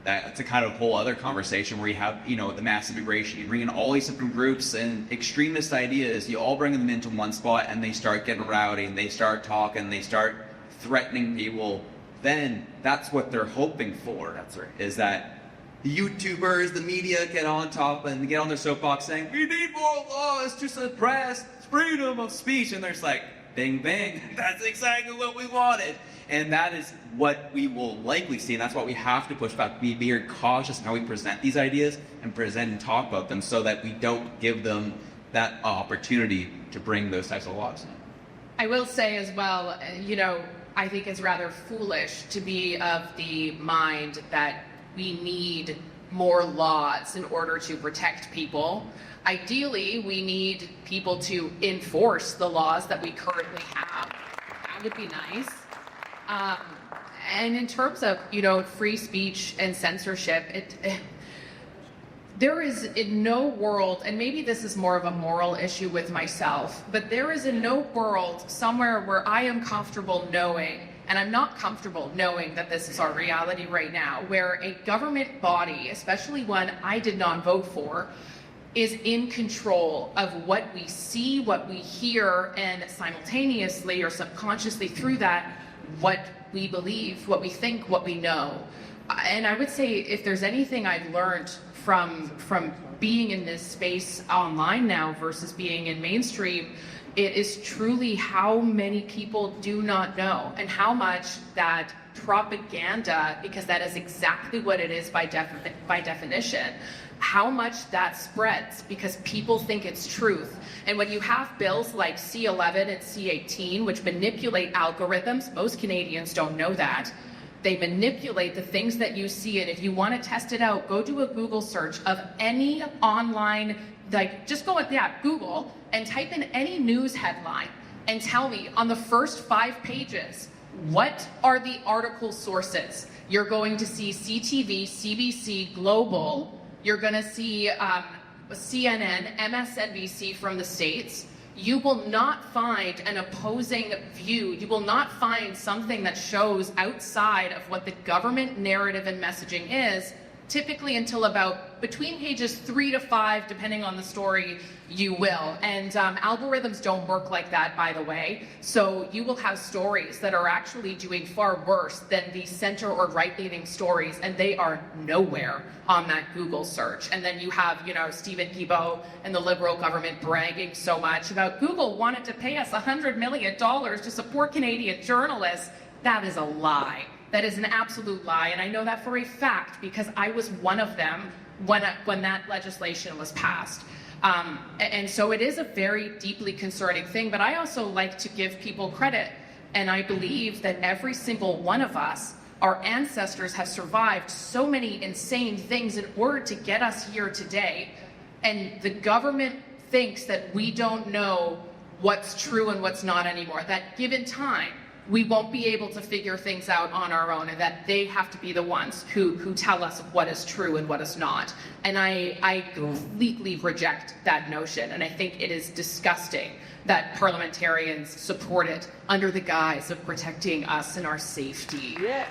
that's a kind of whole other conversation where you have, the mass immigration. You bring in all these different groups and extremist ideas. You all bring them into one spot and they start getting rowdy and they start talking, they start threatening people. Then that's what they're hoping for. That's right. Is that the YouTubers, the media get on top and get on their soapbox saying, we need more laws to suppress freedom of speech. And there's like, bing, bing, that's exactly what we wanted. And that is what we will likely see, and that's why we have to push back, be very cautious in how we present these ideas and present and talk about them so that we don't give them that opportunity to bring those types of laws in. I will say as well, I think it's rather foolish to be of the mind that we need more laws in order to protect people. Ideally, we need people to enforce the laws that we currently have. That would be nice. And in terms of, free speech and censorship, there is in no world, and maybe this is more of a moral issue with myself, but there is in no world somewhere where I am comfortable knowing, and I'm not comfortable knowing that this is our reality right now, where a government body, especially one I did not vote for, is in control of what we see, what we hear, and simultaneously or subconsciously through that, what we believe, what we think, what we know. And I would say if there's anything I've learned from being in this space online now versus being in mainstream, it is truly how many people do not know and how much that propaganda, because that is exactly what it is by definition, how much that spreads because people think it's truth. And when you have bills like C11 and C18, which manipulate algorithms, most Canadians don't know that. They manipulate the things that you see, and if you want to test it out, go do a Google search of any online, just go with Google and type in any news headline and tell me on the first 5 pages, what are the article sources? You're going to see CTV, CBC, Global. You're going to see CNN, MSNBC from the States. You will not find an opposing view. You will not find something that shows outside of what the government narrative and messaging is, typically until about between pages 3 to 5, depending on the story, you will. And algorithms don't work like that, by the way. So you will have stories that are actually doing far worse than the center or right-leaning stories, and they are nowhere on that Google search. And then you have, Stephen Guilbeault and the Liberal government bragging so much about Google wanted to pay us $100 million to support Canadian journalists. That is a lie. That is an absolute lie, and I know that for a fact because I was one of them when that legislation was passed. And so it is a very deeply concerning thing, but I also like to give people credit, and I believe that every single one of us, our ancestors have survived so many insane things in order to get us here today, and the government thinks that we don't know what's true and what's not anymore. That given time, we won't be able to figure things out on our own, and that they have to be the ones who tell us what is true and what is not. And I completely reject that notion, and I think it is disgusting that parliamentarians support it under the guise of protecting us and our safety. Yes.